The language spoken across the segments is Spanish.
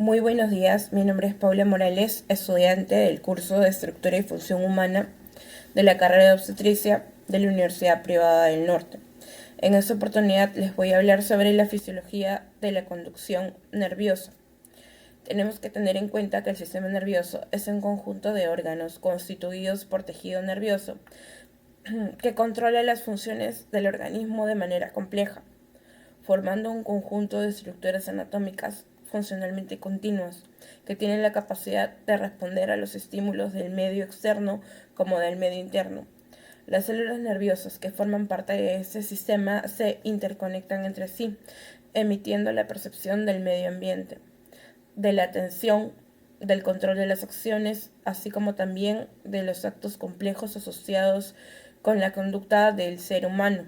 Muy buenos días, mi nombre es Paula Morales, estudiante del curso de Estructura y Función Humana de la carrera de Obstetricia de la Universidad Privada del Norte. En esta oportunidad les voy a hablar sobre la fisiología de la conducción nerviosa. Tenemos que tener en cuenta que el sistema nervioso es un conjunto de órganos constituidos por tejido nervioso que controla las funciones del organismo de manera compleja, formando un conjunto de estructuras anatómicas funcionalmente continuas, que tienen la capacidad de responder a los estímulos del medio externo como del medio interno. Las células nerviosas que forman parte de este sistema se interconectan entre sí, emitiendo la percepción del medio ambiente, de la atención, del control de las acciones, así como también de los actos complejos asociados con la conducta del ser humano,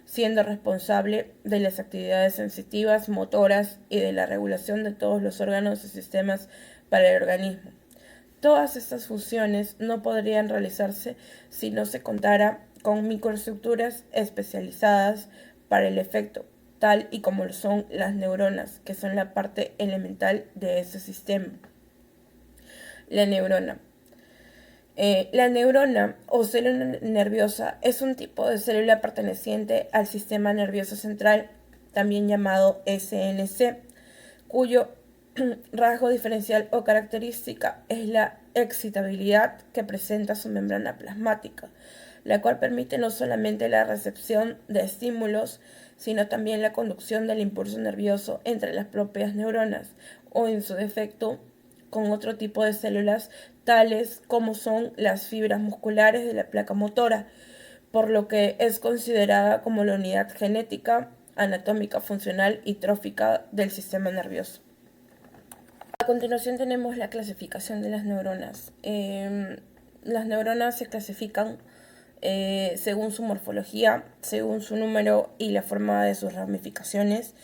siendo responsable de las actividades sensitivas, motoras y de la regulación de todos los órganos y sistemas para el organismo. Todas estas funciones no podrían realizarse si no se contara con microestructuras especializadas para el efecto, tal y como lo son las neuronas, que son la parte elemental de ese sistema. La neurona. La neurona o célula nerviosa es un tipo de célula perteneciente al sistema nervioso central, también llamado SNC, cuyo rasgo diferencial o característica es la excitabilidad que presenta su membrana plasmática, la cual permite no solamente la recepción de estímulos, sino también la conducción del impulso nervioso entre las propias neuronas o, en su defecto, con otro tipo de células tales como son las fibras musculares de la placa motora, por lo que es considerada como la unidad genética, anatómica, funcional y trófica del sistema nervioso. A continuación tenemos la clasificación de las neuronas. Las neuronas se clasifican según su morfología, según su número y la forma de sus ramificaciones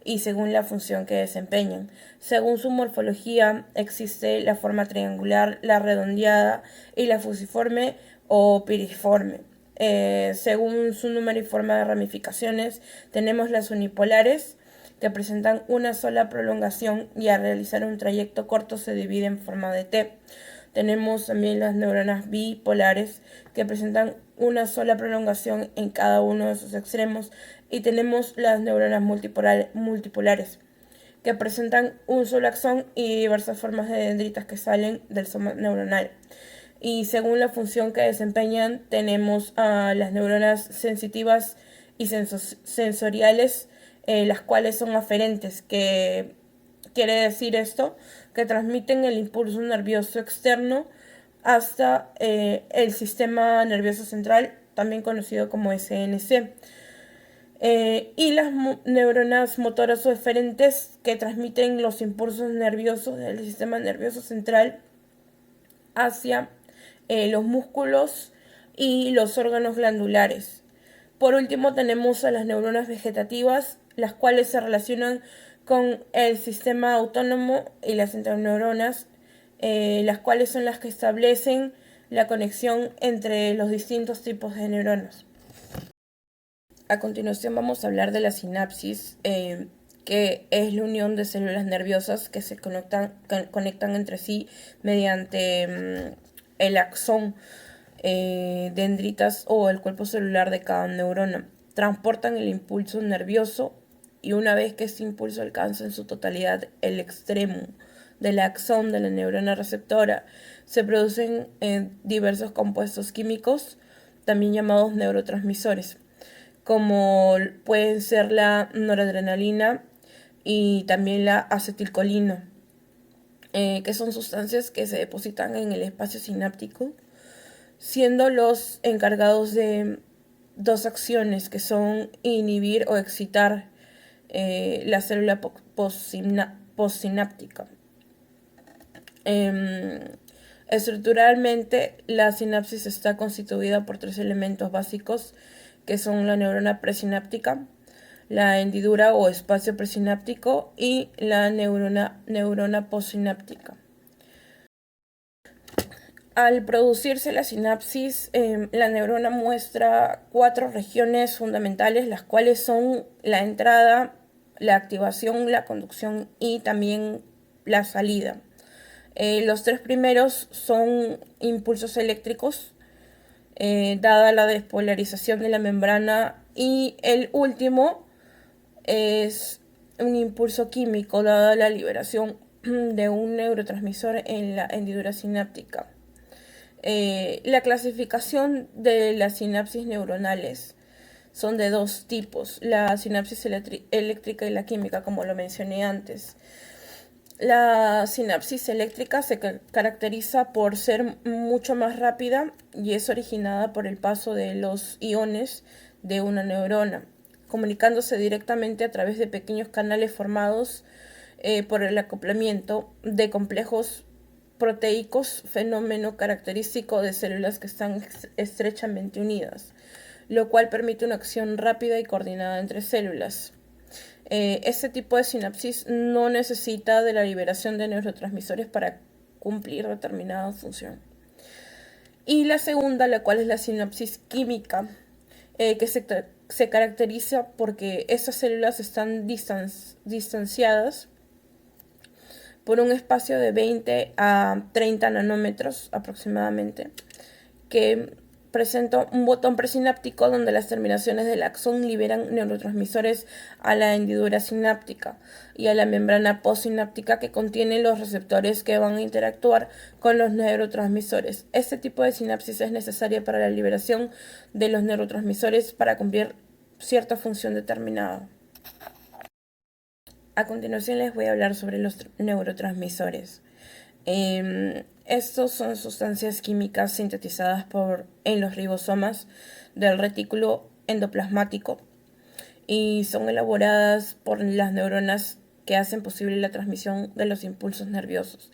y según la función que desempeñan. Según su morfología existe la forma triangular, la redondeada y la fusiforme o piriforme. Según su número y forma de ramificaciones tenemos las unipolares, que presentan una sola prolongación y al realizar un trayecto corto se divide en forma de T. Tenemos también las neuronas bipolares, que presentan una sola prolongación en cada uno de sus extremos, y tenemos las neuronas multipolares, que presentan un solo axón y diversas formas de dendritas que salen del soma neuronal. Y según la función que desempeñan, tenemos a las neuronas sensitivas y sensoriales, las cuales son aferentes, que quiere decir esto, que transmiten el impulso nervioso externo hasta el sistema nervioso central, también conocido como SNC. Y las neuronas motoras o eferentes, que transmiten los impulsos nerviosos del sistema nervioso central hacia los músculos y los órganos glandulares. Por último tenemos a las neuronas vegetativas, las cuales se relacionan con el sistema autónomo y las interneuronas, las cuales son las que establecen la conexión entre los distintos tipos de neuronas. A continuación vamos a hablar de la sinapsis, que es la unión de células nerviosas que se conectan entre sí mediante el axón, dendritas o el cuerpo celular de cada neurona. Transportan el impulso nervioso y una vez que este impulso alcanza en su totalidad el extremo del axón de la neurona receptora, se producen diversos compuestos químicos, también llamados neurotransmisores, como pueden ser la noradrenalina y también la acetilcolina, que son sustancias que se depositan en el espacio sináptico, siendo los encargados de dos acciones, que son inhibir o excitar la célula postsináptica. Estructuralmente, la sinapsis está constituida por tres elementos básicos, que son la neurona presináptica, la hendidura o espacio presináptico y la neurona postsináptica. Al producirse la sinapsis, la neurona muestra cuatro regiones fundamentales, las cuales son la entrada, la activación, la conducción y también la salida. Los tres primeros son impulsos eléctricos, dada la despolarización de la membrana, y el último es un impulso químico, dada la liberación de un neurotransmisor en la hendidura sináptica. La clasificación de las sinapsis neuronales son de dos tipos: la sinapsis eléctrica y la química, como lo mencioné antes. La sinapsis eléctrica se caracteriza por ser mucho más rápida y es originada por el paso de los iones de una neurona, comunicándose directamente a través de pequeños canales formados por el acoplamiento de complejos proteicos, fenómeno característico de células que están estrechamente unidas, lo cual permite una acción rápida y coordinada entre células. Este tipo de sinapsis no necesita de la liberación de neurotransmisores para cumplir determinada función. Y la segunda, la cual es la sinapsis química, que se caracteriza porque estas células están distanciadas por un espacio de 20 a 30 nanómetros aproximadamente, que presenta un botón presináptico donde las terminaciones del axón liberan neurotransmisores a la hendidura sináptica y a la membrana postsináptica, que contiene los receptores que van a interactuar con los neurotransmisores. Este tipo de sinapsis es necesaria para la liberación de los neurotransmisores para cumplir cierta función determinada. A continuación les voy a hablar sobre los neurotransmisores. Estos son sustancias químicas sintetizadas en los ribosomas del retículo endoplasmático y son elaboradas por las neuronas, que hacen posible la transmisión de los impulsos nerviosos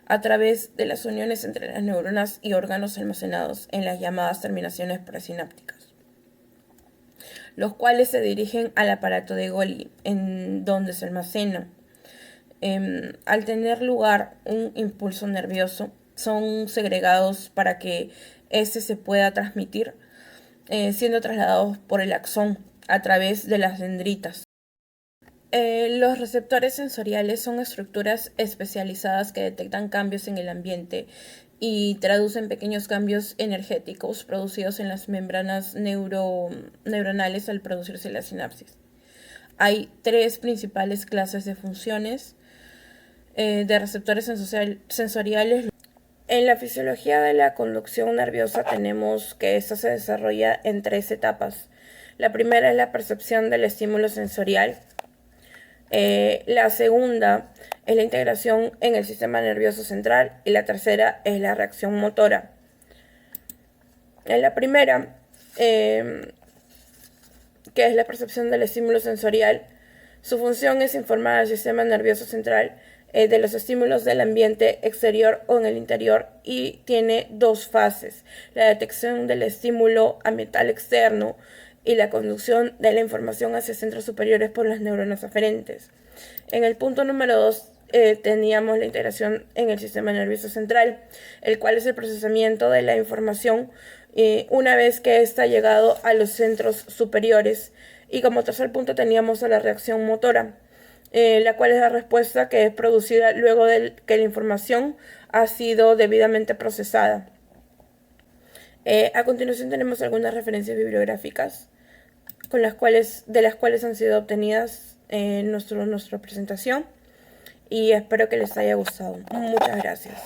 a través de las uniones entre las neuronas y órganos almacenados en las llamadas terminaciones presinápticas, los cuales se dirigen al aparato de Golgi, en donde se almacena. Al tener lugar un impulso nervioso, son segregados para que éste se pueda transmitir, siendo trasladados por el axón a través de las dendritas. Los receptores sensoriales son estructuras especializadas que detectan cambios en el ambiente y traducen pequeños cambios energéticos producidos en las membranas neuronales al producirse la sinapsis. Hay tres principales clases de funciones de receptores sensoriales. En la fisiología de la conducción nerviosa tenemos que esta se desarrolla en tres etapas. La primera es la percepción del estímulo sensorial. La segunda es la integración en el sistema nervioso central y la tercera es la reacción motora. En la primera, que es la percepción del estímulo sensorial, su función es informar al sistema nervioso central de los estímulos del ambiente exterior o en el interior, y tiene dos fases: la detección del estímulo ambiental externo y la conducción de la información hacia centros superiores por las neuronas aferentes. En el punto número 2 teníamos la integración en el sistema nervioso central, el cual es el procesamiento de la información una vez que ésta ha llegado a los centros superiores. Y como tercer punto teníamos a la reacción motora, la cual es la respuesta que es producida luego de que la información ha sido debidamente procesada. A continuación tenemos algunas referencias bibliográficas de las cuales han sido obtenidas nuestra presentación, y espero que les haya gustado. Muchas gracias.